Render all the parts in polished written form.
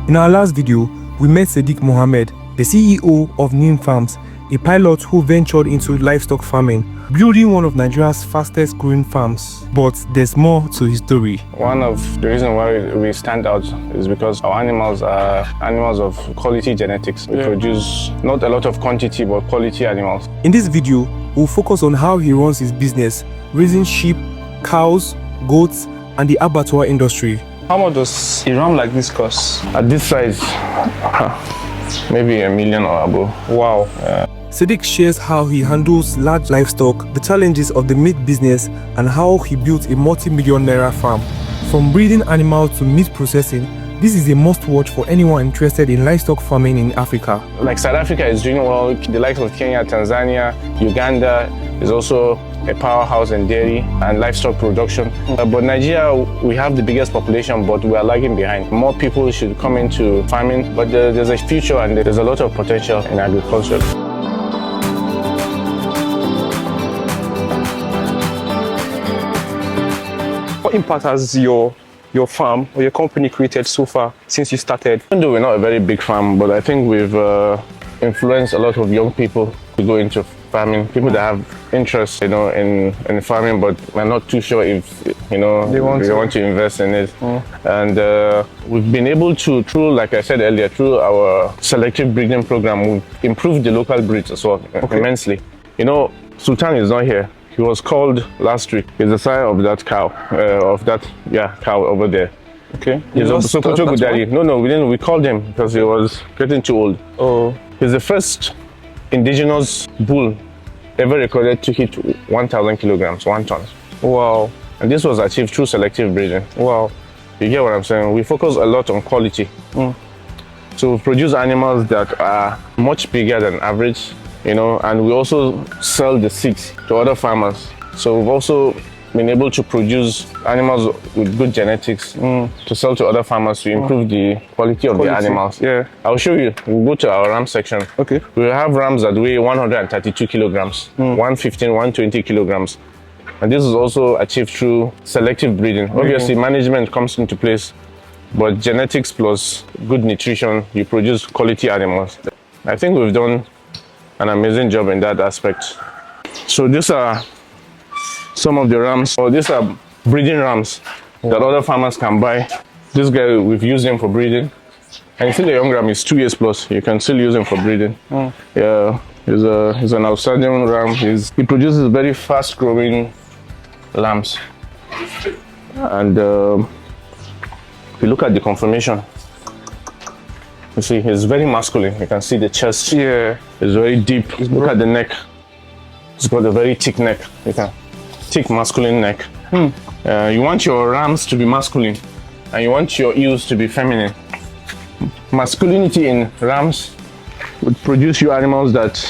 In our last video, we met Sadiq Mohammad, the CEO of Neem Farms, a pilot who ventured into livestock farming, building one of Nigeria's fastest growing farms. But there's more to his story. One of the reasons why we stand out is because our animals are animals of quality genetics. We produce not a lot of quantity, but quality animals. In this video, we'll focus on how he runs his business, raising sheep, cows, goats, and the abattoir industry. How much does a ram like this cost? At this size, maybe $1 million or above. Wow. Sadiq shares how he handles large livestock, the challenges of the meat business, and how he built a multi-million naira farm. From breeding animals to meat processing, this is a must-watch for anyone interested in livestock farming in Africa. Like South Africa is doing well, the likes of Kenya, Tanzania, Uganda is also a powerhouse in dairy and livestock production. But Nigeria, we have the biggest population, but we are lagging behind. More people should come into farming, but there's a future and there's a lot of potential in agriculture. What impact has your farm or your company created so far since you started? Even though we're not a very big farm, but I think we've influenced a lot of young people to go into farming. People that have interest, in farming, but we're not too sure if, they want to invest in it. And we've been able to, like I said earlier, through our selective breeding program, we've improved the local breeds as well immensely. Sultan is not here. He was called last week. He's the sire of that cow, cow over there. Okay. He's a Sokoto Gudari. No, we didn't. We called him because he was getting too old. Oh. He's the first indigenous bull ever recorded to hit 1,000 kilograms, 1 ton. Wow. And this was achieved through selective breeding. Wow. You get what I'm saying? We focus a lot on quality. So we produce animals that are much bigger than average, and we also sell the seeds to other farmers. So we've also been able to produce animals with good genetics to sell to other farmers to improve the quality of the animals. Yeah. I'll show you. We'll go to our ram section. Okay. We have rams that weigh 132 kilograms, 115, 120 kilograms. And this is also achieved through selective breeding. Obviously, management comes into place, but genetics plus good nutrition, you produce quality animals. I think we've done an amazing job in that aspect. So these are some of the rams. So these are breeding rams that other farmers can buy. This guy, we've used him for breeding. And you see the young ram is 2 years plus. You can still use him for breeding. Yeah, he's an outstanding ram. He produces very fast growing lambs. And if you look at the conformation, you see he's very masculine. You can see the chest. Yeah. It's very deep. Look at the neck. It's got a very thick neck. Thick masculine neck. You want your rams to be masculine and you want your ewes to be feminine. Masculinity in rams would produce you animals that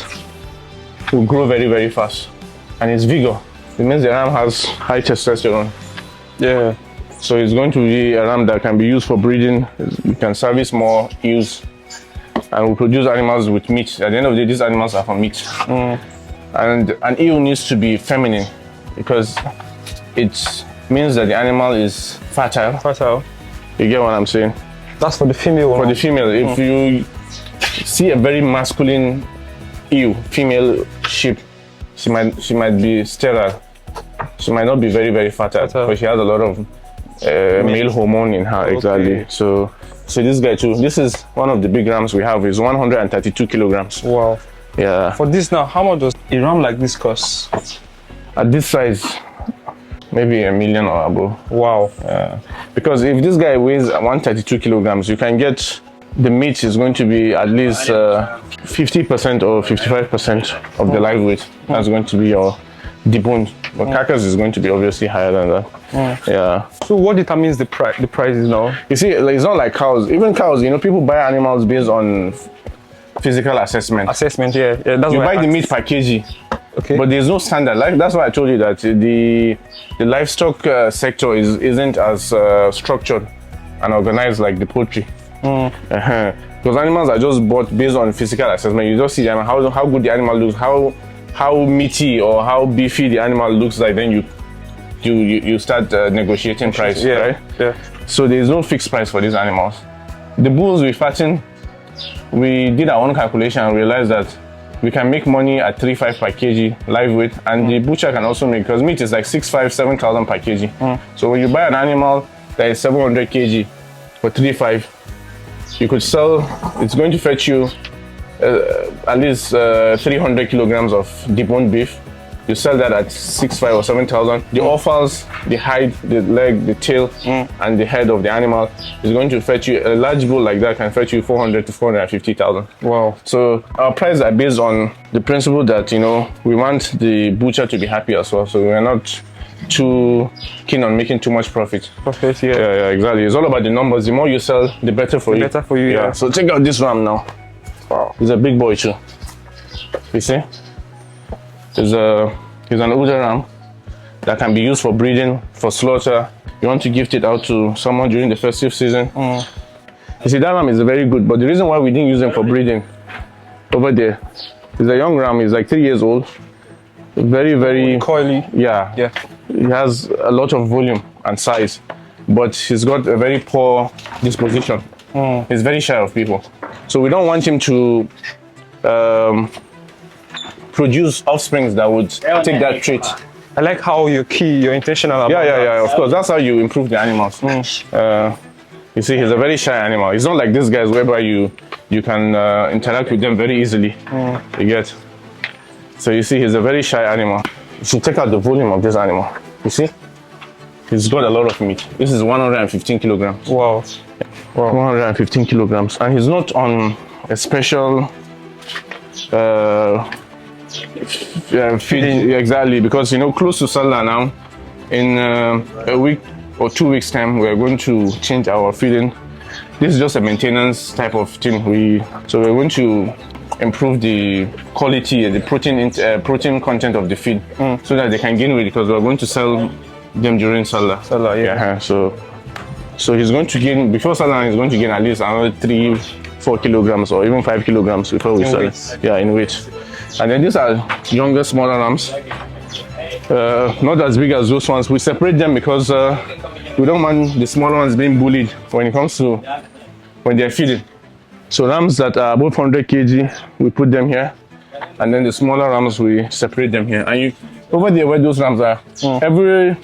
will grow very, very fast. And it's vigor. It means the ram has high testosterone. Yeah. So it's going to be a ram that can be used for breeding. You can service more ewes and we produce animals with meat. At the end of the day, these animals are for meat. And an ewe needs to be feminine because it means that the animal is fertile. Fertile. You get what I'm saying? That's for the female one. For the female. If you see a very masculine ewe, female sheep, she might be sterile. She might not be very, very fertile because she has a lot of male hormone in her. Exactly. So this guy too, this is one of the big rams we have, is 132 kilograms. Wow. Yeah. For this now, how much does a ram like this cost? At this size, maybe $1 million or above. Wow. Because if this guy weighs 132 kilograms, you can get the meat is going to be at least 50% or 55% of the live weight. That's going to be your deboned. But carcass is going to be obviously higher than that. Yeah. So what determines the price now? You see, it's not like cows. Even cows, people buy animals based on physical assessment. Yeah. That's you buy the meat per kg. Okay. But there's no standard. That's why I told you that the livestock sector isn't as structured and organized like the poultry. Because animals are just bought based on physical assessment. You just see them, how good the animal looks, how meaty or how beefy the animal looks like. Then you start negotiating price, right? Yeah. So there is no fixed price for these animals. The bulls we fatten, we did our own calculation and realized that we can make money at 3.5 per kg live weight, and the butcher can also make, because meat is like 6,500, 7,000 per kg. So when you buy an animal that is 700 kg for 3.5, you could sell, it's going to fetch you at least 300 kilograms of deboned beef. You sell that at 6,500 or 7,000. The offals, the hide, the leg, the tail, and the head of the animal is going to fetch you, a large bull like that can fetch you 400 to 450,000. Wow. So our prices are based on the principle that, you know, we want the butcher to be happy as well. So we're not too keen on making too much profit. Profit, yeah. Yeah, exactly. It's all about the numbers. The more you sell, the better for you. Better for you, yeah. So check out this ram now. Wow. He's a big boy too. You see? He's an older ram that can be used for breeding, for slaughter. You want to gift it out to someone during the festive season. You see, that ram is very good, but the reason why we didn't use him for breeding over there is a young ram. He's like 3 years old. Very, very coily. Yeah. He has a lot of volume and size, but he's got a very poor disposition. He's very shy of people. So we don't want him to produce offsprings that would take that trait. I like how you're intentional about that. Yeah, of course. That's how you improve the animals. You see, he's a very shy animal. He's not like these guys whereby you can interact with them very easily. You get? So you see, he's a very shy animal. You should check out the volume of this animal. You see? He's got a lot of meat. This is 115 kilograms. Wow. 115 kilograms. And he's not on a special feed, exactly, because, you know, close to Salah now, in a week or 2 weeks time, we are going to change our feeding. This is just a maintenance type of thing. So we're going to improve the quality and the protein content of the feed, so that they can gain weight, because we're going to sell them during Salah. Yeah. So he's going to gain, before Salah, he's going to gain at least another 3-4 kilograms or even 5 kilograms before we sell it. Yeah, in weight. And then these are younger, smaller rams. Not as big as those ones. We separate them because we don't want the smaller ones being bullied when it comes to when they're feeding. So rams that are above 100 kg, we put them here, and then the smaller rams, we separate them here. And over there where those rams are, every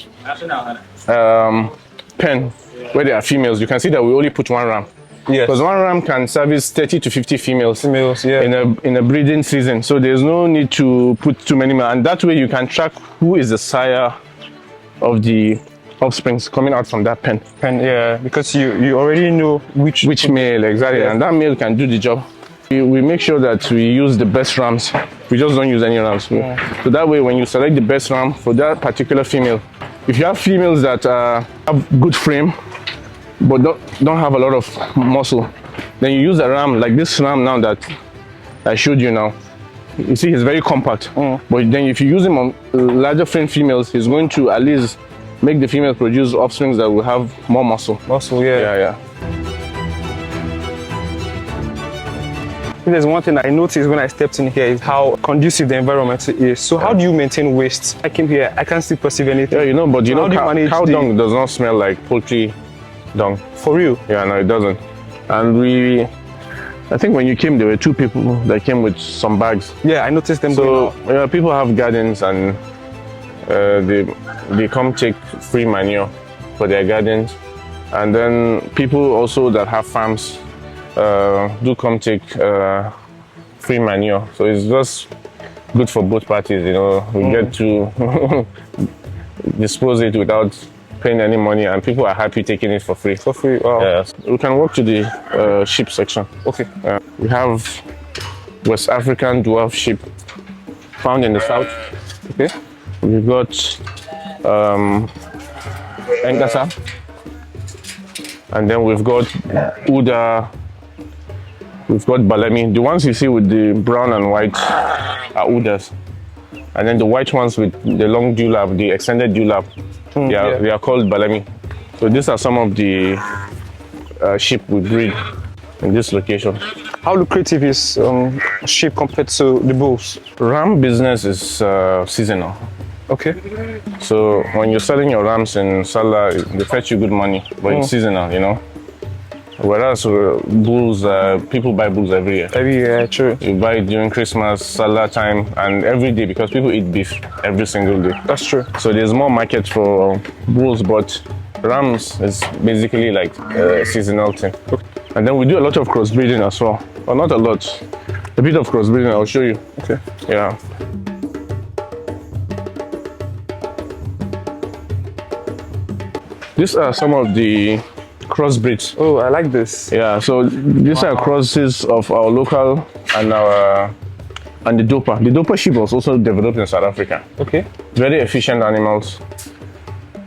pen where there are females, you can see that we only put one ram. Yes. Because one ram can service 30 to 50 females. Yeah. In a breeding season. So there's no need to put too many males. And that way you can track who is the sire of the offsprings coming out from that pen. Yeah, because you already know which male, exactly. Yeah. And that male can do the job. We make sure that we use the best rams. We just don't use any rams. So that way when you select the best ram for that particular female, if you have females that have good frame, but don't have a lot of muscle, then you use a ram like this ram now that I showed you now. You see, he's very compact. But then if you use him on larger frame females, he's going to at least make the female produce offsprings that will have more muscle. Yeah. There's one thing I noticed when I stepped in here is how conducive the environment is. So how do you maintain waste? I came here, I can't still perceive anything. Yeah, you know, but you know, cow dung does not smell like poultry dung. For real? Yeah, no, it doesn't. And I think when you came, there were 2 people that came with some bags. Yeah, I noticed them. So people have gardens, and they come take free manure for their gardens. And then people also that have farms do come take free manure. So it's just good for both parties, you know. We get to dispose it without paying any money, and people are happy taking it for free. For free, wow. Yes. We can walk to the sheep section. Okay. We have West African dwarf sheep found in the south. Okay. We've got Engasa, and then we've got Uda, we've got Balemi. The ones you see with the brown and white are Udas, and then the white ones with the long dewlap, the extended dewlap, they are called Balemi. So these are some of the sheep we breed in this location. How lucrative is sheep compared to the bulls? Ram business is seasonal. Okay. So when you're selling your rams in Salah, they fetch you good money, but it's seasonal, you know. Whereas bulls, people buy bulls every year. Every year, true. You buy it during Christmas, Salah time, and every day because people eat beef every single day. That's true. So there's more market for bulls, but rams is basically like a seasonal thing. And then we do a lot of crossbreeding as well. Well, not a lot. A bit of crossbreeding, I'll show you. Okay. Yeah. These are some of the crossbreeds. Oh, I like this. Yeah, so these are crosses of our local and the Dopa. The Dopa sheep was also developed in South Africa. Okay. Very efficient animals.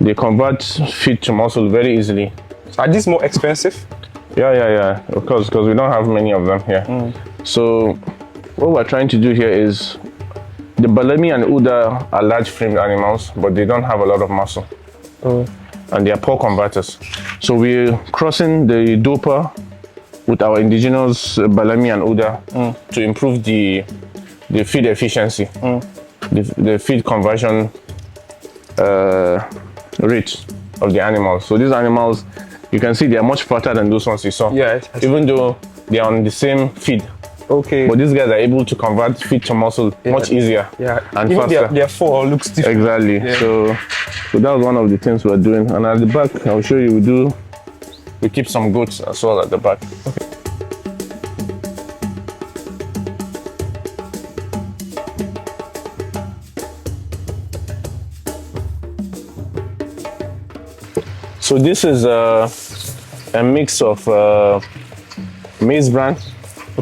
They convert feed to muscle very easily. So are these more expensive? Yeah. Of course, because we don't have many of them here. So what we're trying to do here is the Balemi and Uda are large framed animals, but they don't have a lot of muscle. And they are poor converters. So we're crossing the Dopa with our indigenous Balemi and Uda to improve the feed efficiency, the feed conversion rate of the animals. So these animals, you can see they are much fatter than those ones you saw. Yeah. Even though they are on the same feed. Okay. But these guys are able to convert feed to muscle much easier and even faster. their fur looks different. Exactly. Yeah. So that was one of the things we're doing. And at the back, I'll show you, we keep some goats as well at the back. Okay. So this is a mix of maize bran,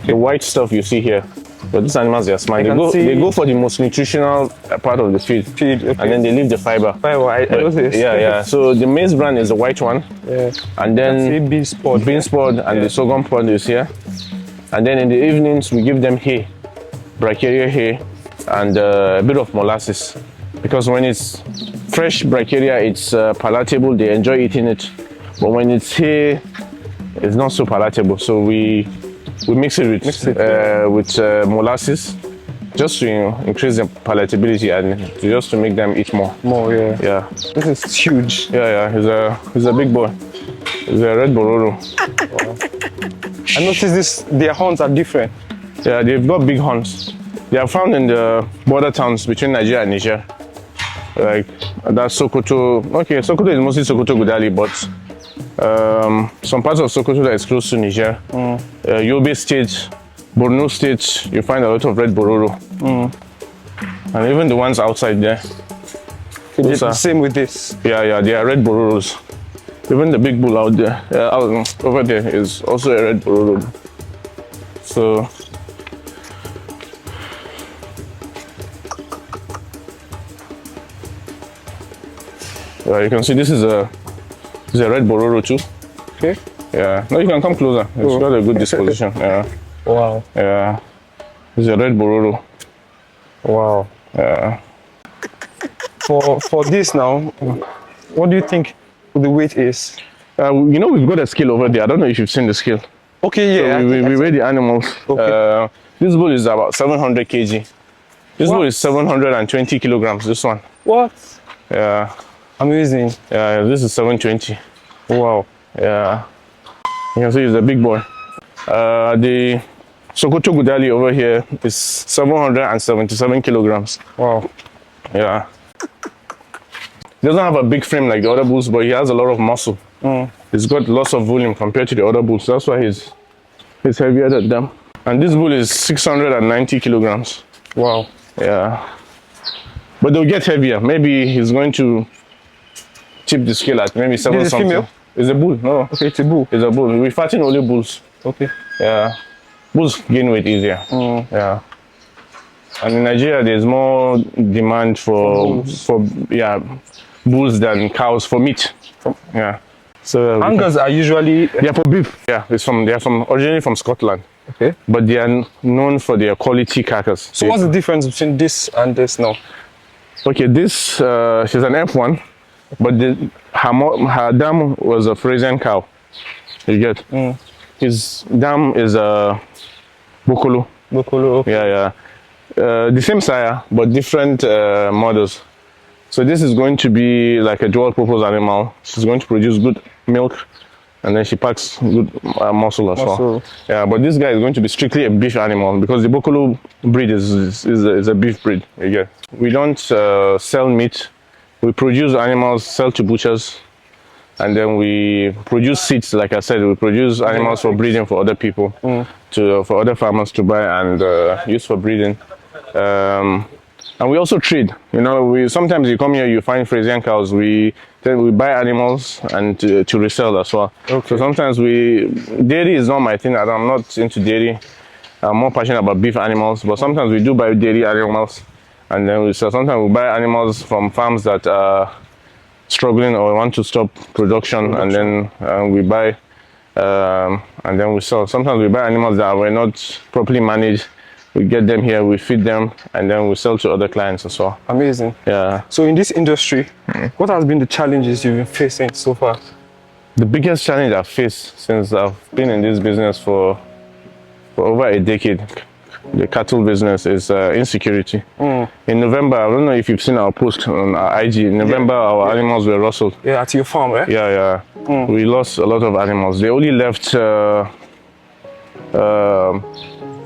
the white stuff you see here. But these animals, they are smart. They go for the most nutritional part of the feed, Okay. and then they leave the fiber. I know this. Yeah. So the maize bran is the white one. Yeah. And then bean pod and the sorghum pod is here. And then in the evenings, we give them hay, brachiaria hay, and a bit of molasses. Because when it's fresh brachiaria, it's palatable, they enjoy eating it. But when it's hay, it's not so palatable. So we mix it with molasses, just to increase the palatability and just to make them eat more. Yeah. This is huge. Yeah. He's a big boy. He's a red bororo. Wow. I noticed their horns are different. Yeah, they've got big horns. They are found in the border towns between Nigeria and Niger. Like that's Sokoto. Okay, Sokoto is mostly Sokoto Gudali, but some parts of Sokoto that is close to Niger, Yobe State, Borno State, you find a lot of red bororo. And even the ones outside there. It's the same with this. Yeah, they are red bororos. Even the big bull out there, over there, is also a red bororo. So you can see this is a red bororo too. Okay. Yeah. No, you can come closer. It's got a good disposition. Yeah. Wow. Yeah. It's a red bororo. Wow. Yeah. For this now, what do you think the weight is? We've got a scale over there. I don't know if you've seen the scale. Okay, yeah. So we weigh the animals. Okay. This bull is about 700 kg. This bull is 720 kilograms. This one. What? Yeah. Amazing. Yeah, this is 720. Wow. Yeah. You can see he's a big boy. The Sokoto Gudali over here is 777 kilograms. Wow. Yeah. He doesn't have a big frame like the other bulls, but he has a lot of muscle. He's got lots of volume compared to the other bulls. That's why he's heavier than them. And this bull is 690 kilograms. Wow. Yeah. But they'll get heavier. Maybe he's going to tip the scale at maybe 7 something. Female? It's a bull. No. Okay, it's a bull. It's a bull. We fatten only bulls. Okay. Yeah. Bulls gain weight easier. Yeah. And in Nigeria, there's more demand for bulls than cows for meat. Yeah. So Angers are usually they're for beef. Yeah, they're originally from Scotland. Okay. But they are known for their quality carcass. So what's the difference between this and this now? Okay, this she's an F1, but her dam was a Frisian cow. You get? His dam is a Bokolo. Bokolo. Okay. Yeah. The same sire, but different mothers. So this is going to be like a dual purpose animal. She's going to produce good milk and then she packs good muscle as well. Muscle. Yeah, but this guy is going to be strictly a beef animal because the Bokolo breed is a beef breed. Again, we don't sell meat. We produce animals, sell to butchers, and then we produce seeds. Like I said, we produce animals for breeding for other people, for other farmers to buy and use for breeding. And we also trade. You know, sometimes you come here, you find Frisian cows. Then we buy animals and to resell as well. Okay. So sometimes dairy is not my thing. I'm not into dairy. I'm more passionate about beef animals, but sometimes we do buy dairy animals, and then we sell. Sometimes we buy animals from farms that are struggling or want to stop production. And then we buy, and then we sell. Sometimes we buy animals that were not properly managed. We get them here, we feed them, and then we sell to other clients as well. Amazing. Yeah. So in this industry, what has been the challenges you've been facing so far? The biggest challenge I've faced since I've been in this business for over a decade, the cattle business, is insecurity. In November, I don't know if you've seen our post on our IG. In November, our animals were rustled. Yeah, at your farm, right? Yeah. We lost a lot of animals. They only left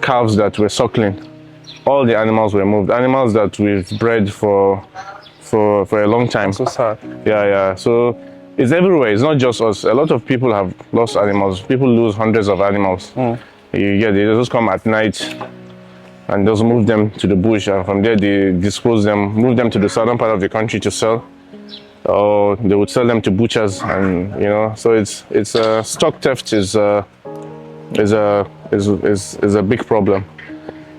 calves that were suckling. All the animals were moved. Animals that we've bred for a long time. So sad. Yeah. So it's everywhere. It's not just us. A lot of people have lost animals. People lose hundreds of animals. They just come at night and just move them to the bush, and from there they dispose them, move them to the southern part of the country to sell, or they would sell them to butchers. And you know, so it's stock theft is a big problem.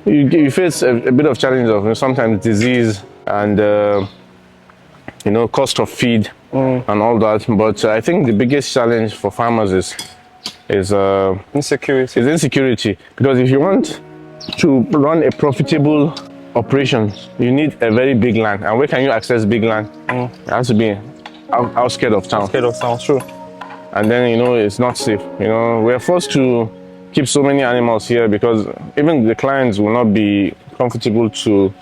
You face a bit of challenge of sometimes disease and cost of feed and all that. But I think the biggest challenge for farmers is insecurity. Is insecurity, because if you want to run a profitable operation, you need a very big land. And where can you access big land? It has to be outskirts of town. Outskirts of town, true. And then it's not safe. We're forced to keep so many animals here because even the clients will not be comfortable to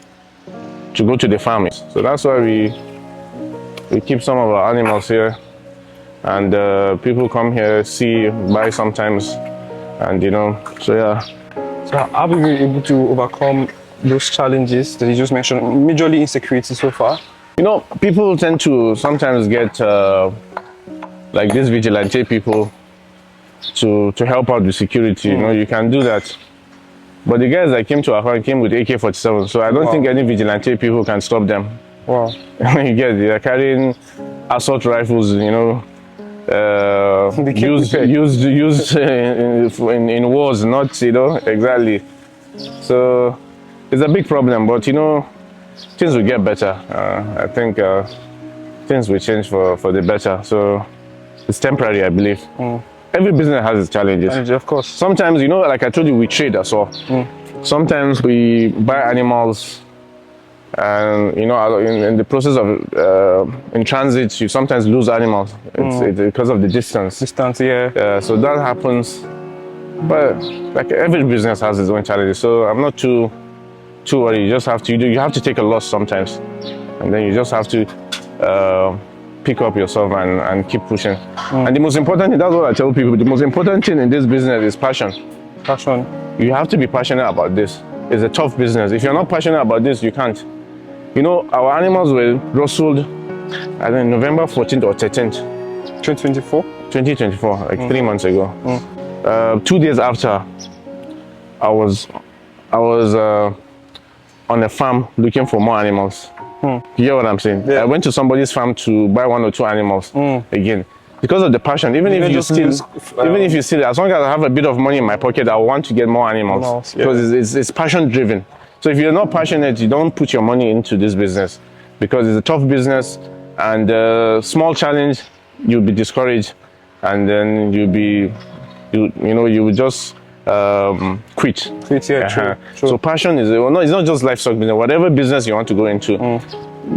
go to the farm. So that's why we keep some of our animals here, and people come here, see, buy sometimes, and so yeah. So how have you been able to overcome those challenges that you just mentioned, majorly insecurity so far? People tend to sometimes get like these vigilante people to help out with security. You can do that, but the guys that came to our farm came with AK-47, so I don't think any vigilante people can stop them. Wow. They're carrying assault rifles, used in wars, not exactly. So it's a big problem, but things will get better. I think things will change for the better. So it's temporary, I believe. Every business has its challenges. Of course. Sometimes, like I told you, we trade as well. Sometimes we buy animals, and in the process of in transit, you sometimes lose animals. It's because of the distance. Yeah. So that happens, but like every business has its own challenges. So I'm not too worried. You just have to you have to take a loss sometimes, and then you just have to pick up yourself and keep pushing. And the most important thing, that's what I tell people, the most important thing in this business is passion. Passion. You have to be passionate about this. It's a tough business. If you're not passionate about this, you can't. Our animals were rustled, I think November 14th or 13th. 2024? 2024, like 3 months ago. 2 days after, I was on a farm looking for more animals. You hear what I'm saying? Yeah. I went to somebody's farm to buy 1 or 2 animals again. Because of the passion, even if you steal, as long as I have a bit of money in my pocket, I want to get more animals. Because it's passion driven. So if you're not passionate, you don't put your money into this business, because it's a tough business, and small challenge, you'll be discouraged, and then you will just quit. True. So passion is it's not just livestock business. Whatever business you want to go into,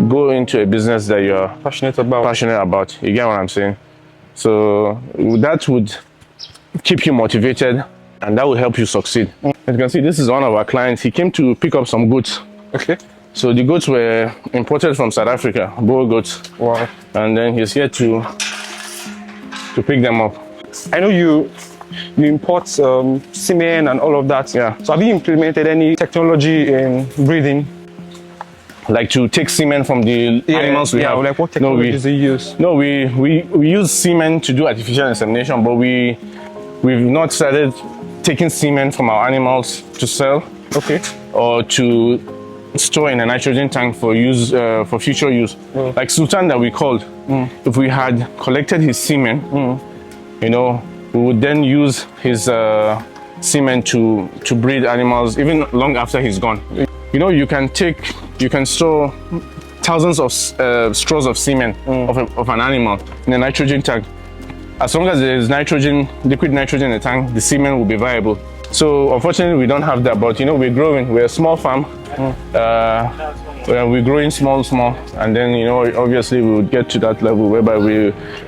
go into a business that you're passionate about. You get what I'm saying? So that would keep you motivated, and that will help you succeed. As you can see, this is one of our clients. He came to pick up some goats. Okay. So the goats were imported from South Africa, bull goats. Wow. And then he's here to pick them up. I know you import semen and all of that. Yeah. So have you implemented any technology in breeding? Like to take semen from the animals we have. Like what technologies do you use? No, we use semen to do artificial insemination, but we've not started taking semen from our animals to sell. Okay. Or to store in a nitrogen tank for use for future use. Like Sultan that we called, if we had collected his semen, you know, we would then use his semen to breed animals even long after he's gone. You know, you can store thousands of straws of semen of an animal in a nitrogen tank. As long as there is nitrogen, liquid nitrogen in the tank, the semen will be viable. So unfortunately, we don't have that, but you know, we're growing. We're a small farm. We're growing small, and then, you know, obviously we would get to that level whereby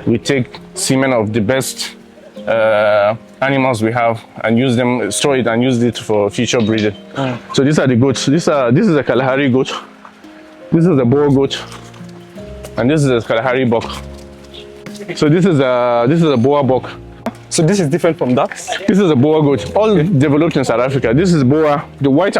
we take semen of the best animals we have and use them, store it and use it for future breeding. So these are the goats. This is a Kalahari goat. This is a Boer goat, and this is a Kalahari buck. So this is a Boer buck. So this is different from that? This is a Boer goat, all developed in South Africa. This is Boer. The white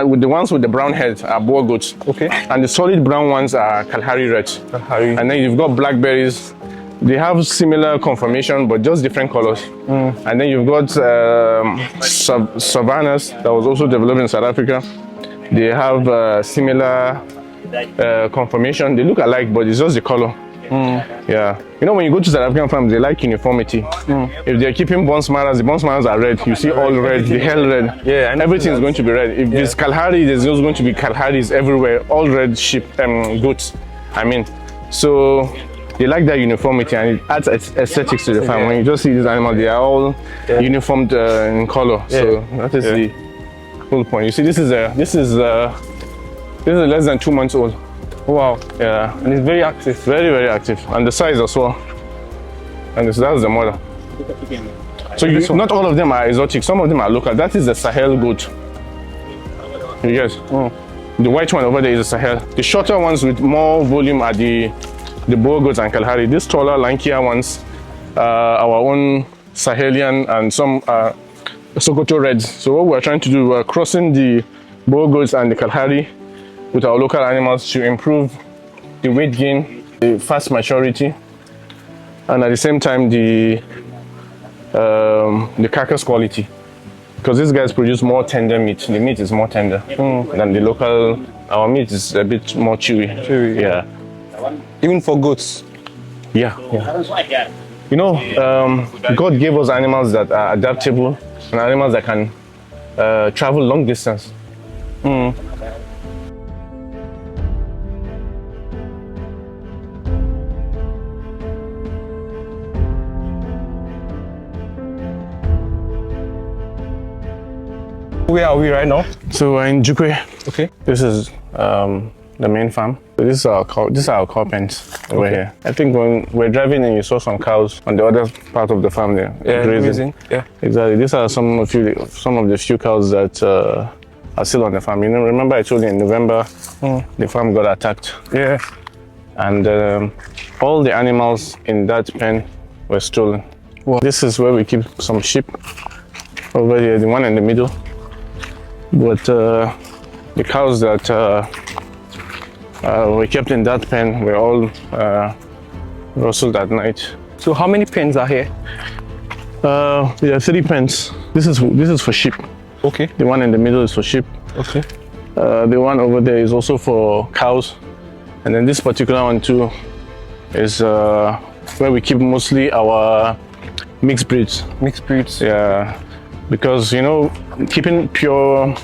with the ones with the brown heads are Boer goats. Okay. And the solid brown ones are Kalahari reds. Kalahari. And then you've got blackberries. They have similar conformation, but just different colors. And then you've got savannas that was also developed in South Africa. They have similar conformation. They look alike, but it's just the color. Yeah, you know, when you go to South African farms, they like uniformity. If they're keeping Bonsmaras, the Bonsmaras are red. You see all red, the hell red. Yeah, and everything is going to be red. If it's Kalahari, there's also going to be Kalaharis everywhere. All red sheep, goats. I mean, so they like that uniformity, and it adds aesthetics to the farm. When you just see these animals, they are all uniformed in color. So that is the whole point. You see, this is less than 2 months old. Wow. Yeah. And it's very active. Very, very active. And the size as well. And that's the mother. So not all of them are exotic. Some of them are local. That is the Sahel goat. You guys? The white one over there is the Sahel. The shorter ones with more volume are the Boer goats and Kalahari. These taller, lankier ones are our own Sahelian and some Sokoto reds. So what we're trying to do, we're crossing the Boer goats and the Kalahari with our local animals to improve the weight gain, the fast maturity, and at the same time the carcass quality. Because these guys produce more tender meat. The meat is more tender than the local. Our meat is a bit more chewy. Yeah. Even for goats. Yeah. You know, God gave us animals that are adaptable and animals that can travel long distance. Where are we right now? So we're in Jukwe. Okay. This is the main farm. So this is our cow pens over here. I think when we're driving in, you saw some cows on the other part of the farm there. Yeah, grazing. Yeah. Exactly. These are some of the few cows that are still on the farm. You know, remember I told you in November the farm got attacked. Yeah. And all the animals in that pen were stolen. Wow. This is where we keep some sheep. Over here, the one in the middle. But the cows that were kept in that pen were all rustled at night. So how many pens are here? There are 3 pens. This is for sheep. Okay. The one in the middle is for sheep. Okay. The one over there is also for cows. And then this particular one too is where we keep mostly our mixed breeds. Mixed breeds. Yeah. Because, you know, keeping pure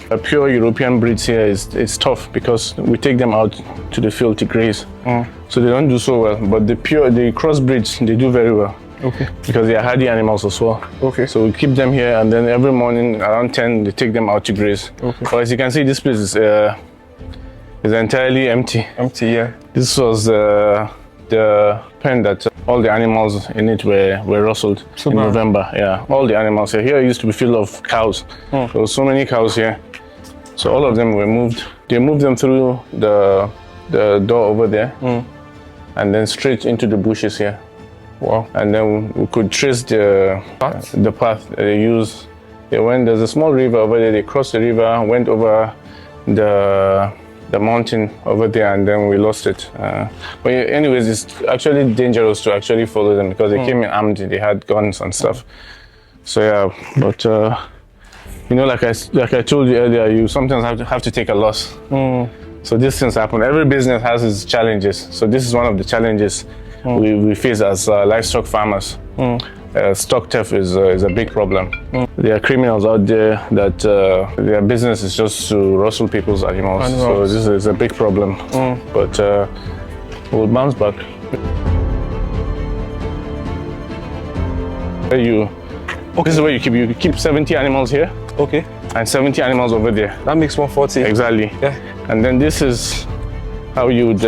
European breeds here is tough because we take them out to the field to graze. So they don't do so well. But the crossbreeds, they do very well. Okay. Because they are hardy animals as well. Okay. So we keep them here, and then every morning around 10, they take them out to graze. Okay. But as you can see, this place is entirely empty. Empty, yeah. This was the pen that all the animals in it were rustled in November. Yeah, all the animals here. Here used to be filled of cows. There were so many cows here. So all of them were moved. They moved them through the door over there and then straight into the bushes here. Wow. And then we could trace the path they use. They went, there's a small river over there, they crossed the river, went over the mountain over there, and then we lost it. But anyways, it's actually dangerous to actually follow them because they came in armed, they had guns and stuff. So yeah, but you know, like I told you earlier, you sometimes have to take a loss. So these things happen. Every business has its challenges. So this is one of the challenges we face as livestock farmers. Stock theft is a big problem. There are criminals out there that their business is just to rustle people's animals. So this is a big problem. But we'll bounce back. This is where you keep 70 animals here. Okay. And 70 animals over there. That makes 140. Exactly. Yeah. And then this is how you would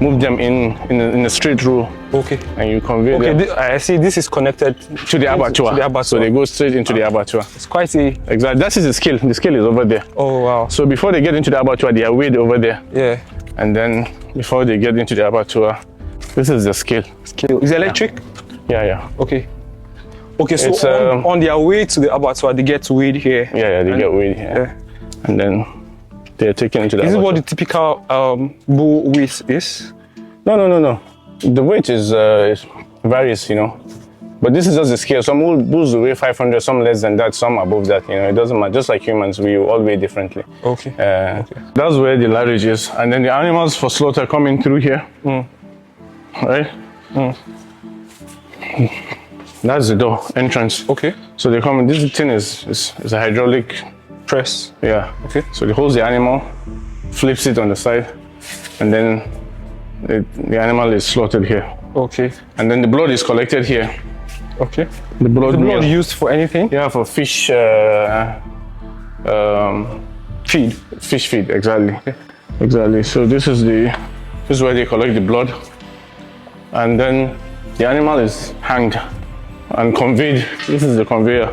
move them in a straight row. Okay. And you convey them. I see this is connected to the abattoir. To the abattoir. So they go straight into the abattoir. It's quite a... Exactly. That is the scale. The scale is over there. Oh, wow. So before they get into the abattoir, they are weighed over there. Yeah. And then before they get into the abattoir, this is the scale. Scale. Is it electric? Yeah. Okay. Okay, so on their way to the abattoir, they get weighed here. Yeah, they get weighed here. Yeah. And then they're taken into the abattoir. Is it what the typical bull weight is? No. The weight is varies, you know. But this is just the scale. Some bulls will weigh 500, some less than that, some above that, you know. It doesn't matter. Just like humans, we all weigh differently. Okay. That's where the larynx is. And then the animals for slaughter come in through here. Right? That's the door, entrance. Okay. So they come in. This thing is a hydraulic press. Yeah. Okay. So it holds the animal, flips it on the side, and then the animal is slaughtered here. Okay. And then the blood is collected here. Okay. The blood used for anything? Yeah, for fish feed. Fish feed, exactly. Okay. Exactly. So this is where they collect the blood, and then the animal is hanged and conveyed. This is the conveyor.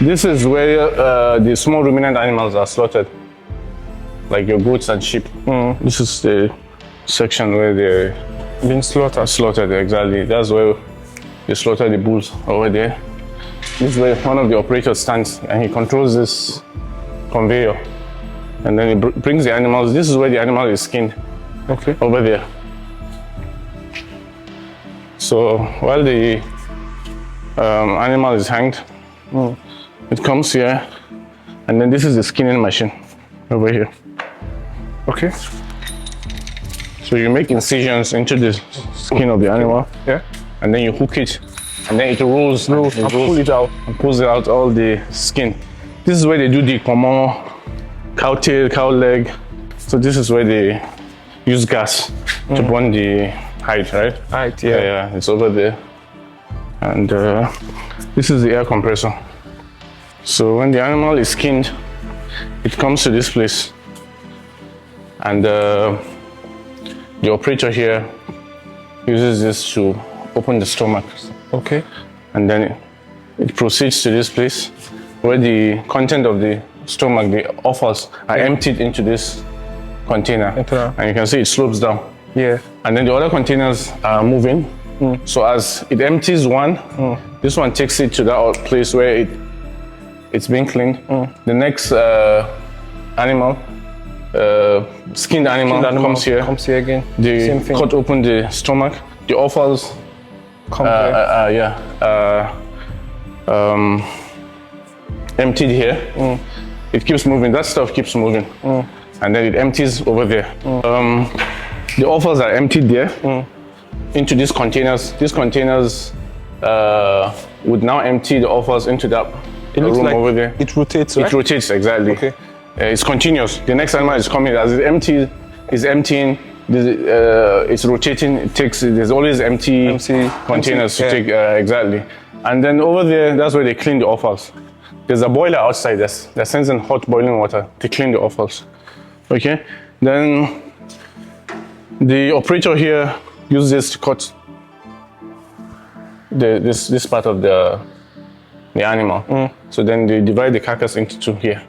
This is where the small ruminant animals are slaughtered, like your goats and sheep. This is the section where they're being slaughtered. Exactly. That's where they slaughter the bulls over there. This is where one of the operators stands and he controls this conveyor. And then he brings the animals. This is where the animal is skinned. Okay. Over there. So while the animal is hanged, it comes here, and then this is the skinning machine over here. Okay. So you make incisions into the skin of the animal, and then you hook it, and then it rolls and pull it out and pulls out all the skin. This is where they do the common cow tail, cow leg. So this is where they use gas to burn the hide, right? Hide, yeah. It's over there. And this is the air compressor. So when the animal is skinned, it comes to this place. And the operator here uses this to open the stomach. Okay. And then it proceeds to this place where the content of the stomach, the offals, are emptied into this container. And you can see it slopes down. Yeah. And then the other containers are moving. So as it empties one, this one takes it to that place where it's being cleaned. The next animal, skinned animal comes here. Comes here again. They Same thing. cut open the stomach. The offals come here. Emptied here. It keeps moving. That stuff keeps moving. And then it empties over there. The offals are emptied there into these containers. These containers would now empty the offals into that room like over there. It rotates, right? It rotates, exactly. Okay. It's continuous. The next animal is coming. As it is emptying, it's rotating. There's always empty containers to take, exactly. And then over there, that's where they clean the offals. There's a boiler outside that sends in hot boiling water to clean the offals. Okay. Then the operator here uses this to cut this part of the animal. So then they divide the carcass into two here.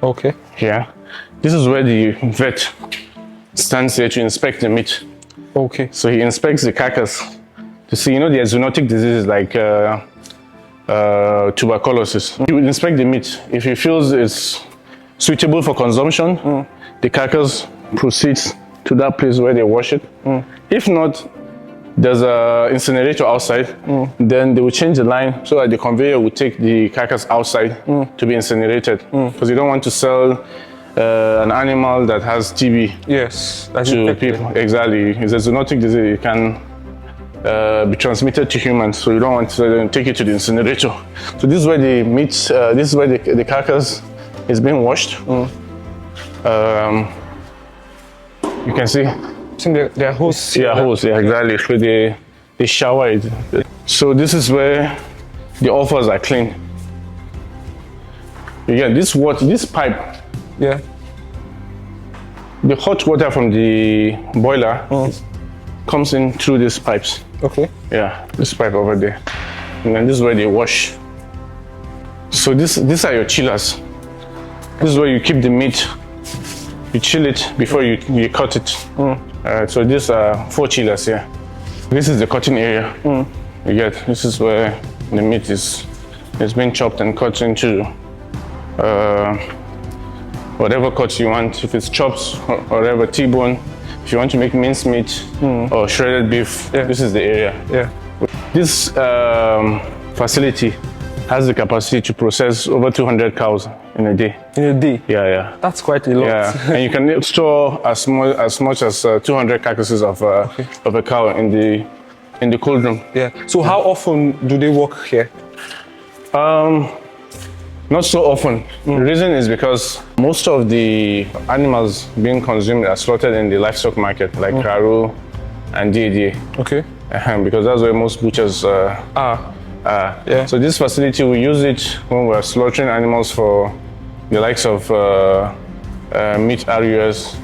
Okay. Here. This is where the vet stands here to inspect the meat. Okay. So he inspects the carcass to see, you know, the zoonotic diseases like tuberculosis. You will inspect the meat. If it feels it's suitable for consumption, the carcass proceeds to that place where they wash it. If not, there's an incinerator outside. Then they will change the line so that the conveyor will take the carcass outside to be incinerated. Because you don't want to sell an animal that has TB. Yes, that's to infected. people. Exactly, it's a zoonotic disease. It can be transmitted to humans, so you don't want to take it to the incinerator. So this is where the meat, this is where the carcass is being washed. You can see. There are hosts. Yeah, holes. Yeah, exactly. So they shower it. So this is where the offals are cleaned. Again, this pipe. Yeah. The hot water from the boiler comes in through these pipes. Okay. Yeah, this pipe over there. And then this is where they wash. So these are your chillers. This is where you keep the meat. You chill it before you cut it. So these are 4 chillers here. This is the cutting area. You get, this is where the meat is being chopped and cut into whatever cuts you want. If it's chops or whatever, T-bone. If you want to make minced meat or shredded beef, this is the area. Yeah. This facility has the capacity to process over 200 cows in a day. In a day? Yeah. That's quite a lot. Yeah, and you can store as much as 200 carcasses of a cow in the cold room. Yeah. So how often do they work here? Not so often. The reason is because most of the animals being consumed are slaughtered in the livestock market, like Arome and DADA. Okay. Because that's where most butchers are. Yeah. So this facility, we use it when we're slaughtering animals for the likes of Meat RUS.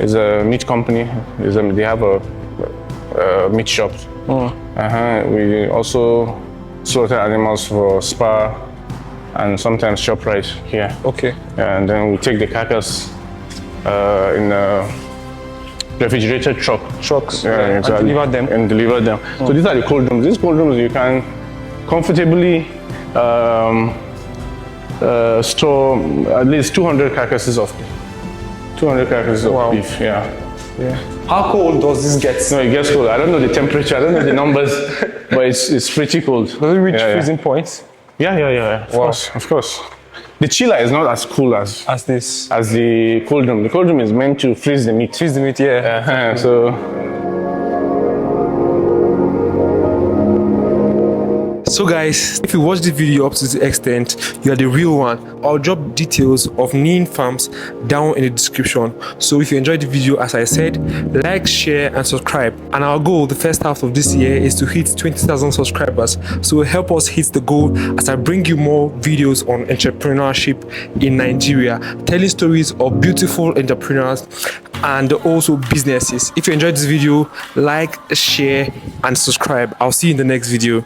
Is a meat company. They have a meat shop. We also slaughter animals for Spar and sometimes ShopRite here. Okay. And then we take the carcass in a refrigerated trucks, and deliver them. So these are the cold rooms. These cold rooms you can comfortably store at least 200 carcasses of beef. Yeah. How cold does this get? No, it gets cold. I don't know the temperature. I don't know the numbers, but it's pretty cold. Does it reach freezing points? Yeah. Of course. The chiller is not as cool as the cold room. The cold room is meant to freeze the meat. Yeah. So guys, if you watched the video up to this extent, you are the real one. I'll drop details of Neem Farms down in the description. So if you enjoyed the video, as I said, like, share and subscribe. And our goal the first half of this year is to hit 20,000 subscribers. So help us hit the goal as I bring you more videos on entrepreneurship in Nigeria, telling stories of beautiful entrepreneurs and also businesses. If you enjoyed this video, like, share and subscribe. I'll see you in the next video.